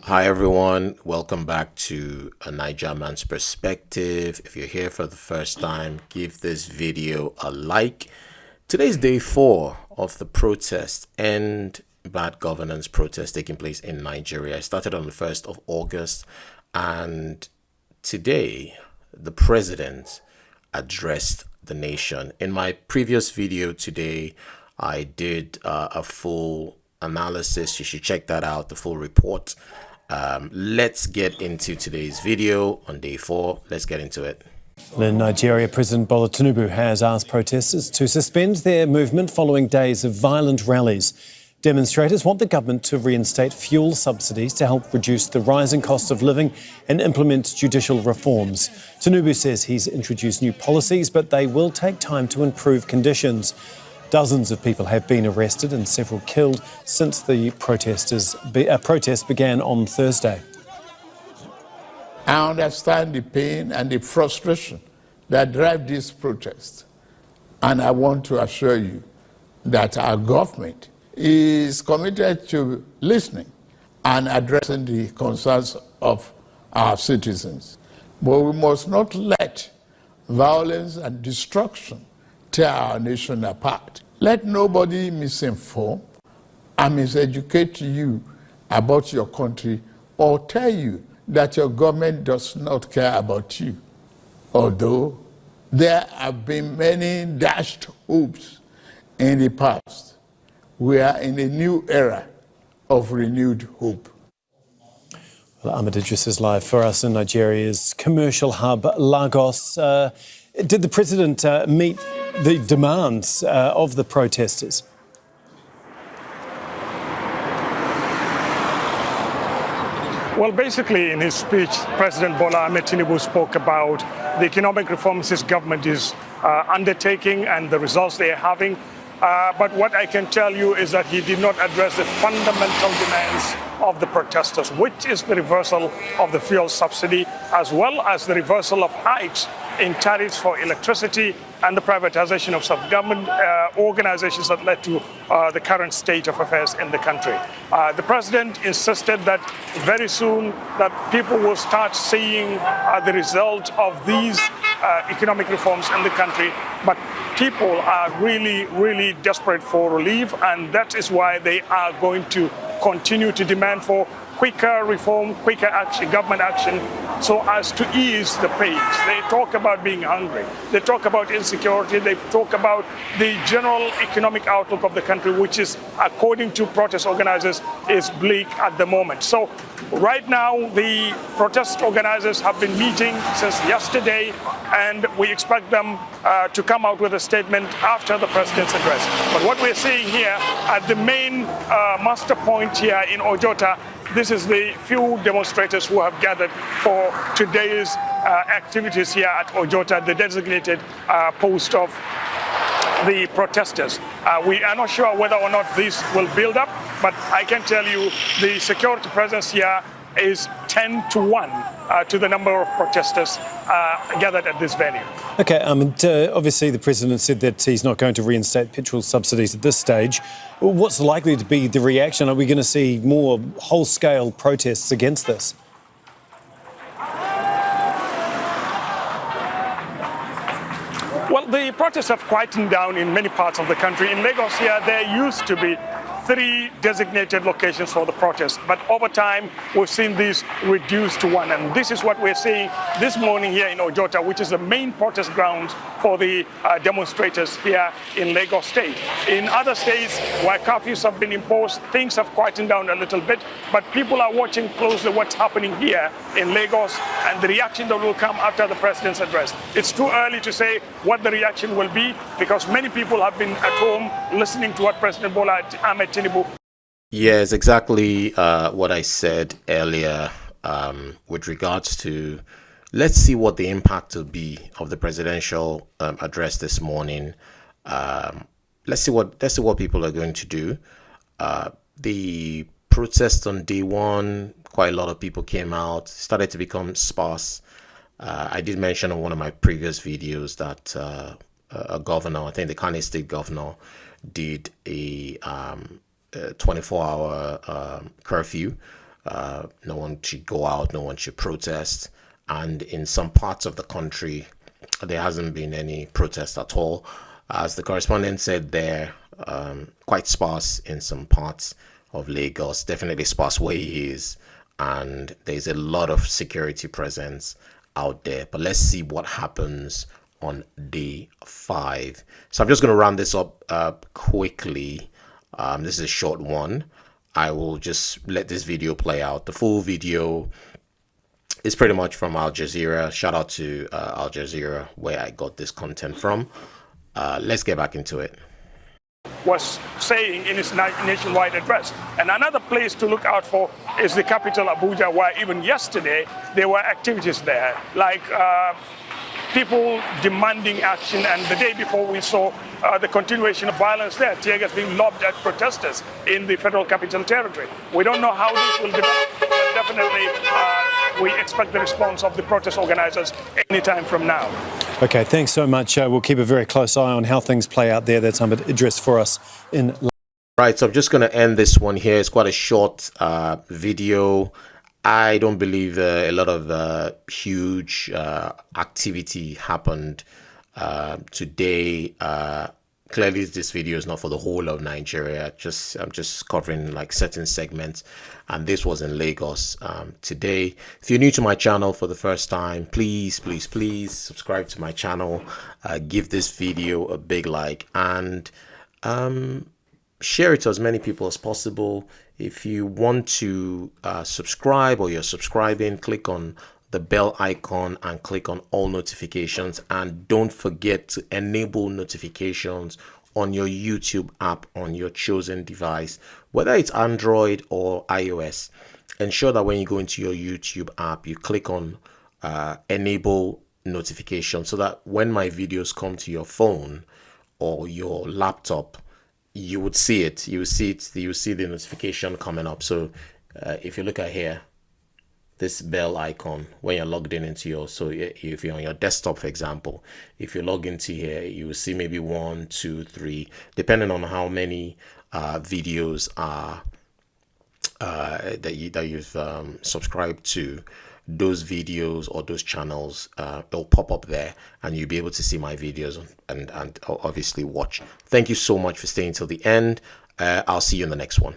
Hi everyone, welcome back to a Niger Man's Perspective. If you're here for the first time, give this video a like. Today's day 4 of the protest, End Bad Governance Protests taking place in Nigeria. It started on the 1st of August and today the president addressed the nation. In my previous video today, I did a full analysis. You should check that out, the full report. Let's get into today's video on day 4. Let's get into it. In Nigeria, President Bola Tinubu has asked protesters to suspend their movement following days of violent rallies. Demonstrators want the government to reinstate fuel subsidies to help reduce the rising cost of living and implement judicial reforms. Tinubu says he's introduced new policies, but they will take time to improve conditions. Dozens of people have been arrested and several killed since the protest began on Thursday. I understand the pain and the frustration that drive these protests. And I want to assure you that our government is committed to listening and addressing the concerns of our citizens. But we must not let violence and destruction tear our nation apart. Let nobody misinform and miseducate you about your country or tell you that your government does not care about you. Although there have been many dashed hopes in the past, we are in a new era of renewed hope. Well, Ahmed Idris is live for us in Nigeria's commercial hub, Lagos. Did the president meet the demands of the protesters? Well, basically, in his speech, President Bola Ahmed Tinubu spoke about the economic reforms his government is undertaking and the results they are having. But what I can tell you is that he did not address the fundamental demands of the protesters, which is the reversal of the fuel subsidy, as well as the reversal of hikes in tariffs for electricity and the privatization of self-government organizations that led to the current state of affairs in the country. The president insisted that very soon that people will start seeing the result of these economic reforms in the country, but people are really desperate for relief, and that is why they are going to continue to demand for quicker reform, quicker action, government action, so as to ease the pains. They talk about being hungry. They talk about insecurity. They talk about the general economic outlook of the country, which is, according to protest organizers, is bleak at the moment. So right now, the protest organizers have been meeting since yesterday, and we expect them to come out with a statement after the president's address. But what we're seeing here at the main master point here in Ojota, this is the few demonstrators who have gathered for today's activities here at Ojota, the designated post of the protesters. We are not sure whether or not this will build up, but I can tell you the security presence here is 10 to 1 to the number of protesters gathered at this venue. OK, obviously the president said that he's not going to reinstate petrol subsidies at this stage. What's likely to be the reaction? Are we going to see more whole-scale protests against this? Well, the protests have quietened down in many parts of the country. In Lagos here, there used to be 3 designated locations for the protest, but over time we've seen these reduced to 1, and this is what we're seeing this morning here in Ojota, which is the main protest ground for the demonstrators here in Lagos State. In other states where curfews have been imposed, things have quietened down a little bit, but people are watching closely what's happening here in Lagos and the reaction that will come after the president's address. It's too early to say what the reaction will be, because many people have been at home listening to what President Bola Ahmed Tinubu. Yes, exactly what I said earlier with regards to, let's see what the impact will be of the presidential address this morning. Let's see what people are going to do. The protest on day 1, quite a lot of people came out, started to become sparse. I did mention on one of my previous videos that a governor, I think the Kano State governor, did a 24-hour curfew No one should go out, no one should protest. And in some parts of the country, there hasn't been any protest at all. As the correspondent said, they're quite sparse in some parts of Lagos, definitely sparse where he is, and there's a lot of security presence out there. But let's see what happens on day 5. So I'm just going to round this up quickly. This is a short one. I will just let this video play out. The full video is pretty much from Al Jazeera. Shout out to Al Jazeera, where I got this content from. Let's get back into it. Was saying in his nationwide address. And another place to look out for is the capital, Abuja, where even yesterday there were activities there, like people demanding action, and the day before we saw the continuation of violence there, tear gas being lobbed at protesters in the Federal Capital Territory. We don't know how this will develop, but definitely we expect the response of the protest organizers anytime from now. Okay, thanks so much. We'll keep a very close eye on how things play out there. That's Ahmed Idris for us in. Right, so I'm just going to end this one here. It's quite a short video. I don't believe a lot of huge activity happened today. Clearly, this video is not for the whole of Nigeria. I'm just covering like certain segments, and this was in Lagos today. If you're new to my channel for the first time, please subscribe to my channel. Give this video a big like, and share it to as many people as possible. If you want to subscribe, or you're subscribing, click on the bell icon and click on all notifications, and don't forget to enable notifications on your YouTube app on your chosen device, whether it's Android or iOS. Ensure that when you go into your YouTube app, you click on enable notifications, so that when my videos come to your phone or your laptop, you would see it. You see the notification coming up. So if you look at here, this bell icon, when you're logged into your, so if you're on your desktop, for example, if you log into here, you will see maybe 1, 2, 3, depending on how many videos are that you've subscribed to. Those videos or those channels, they'll pop up there, and you'll be able to see my videos and obviously watch. Thank you so much for staying till the end. I'll see you in the next one.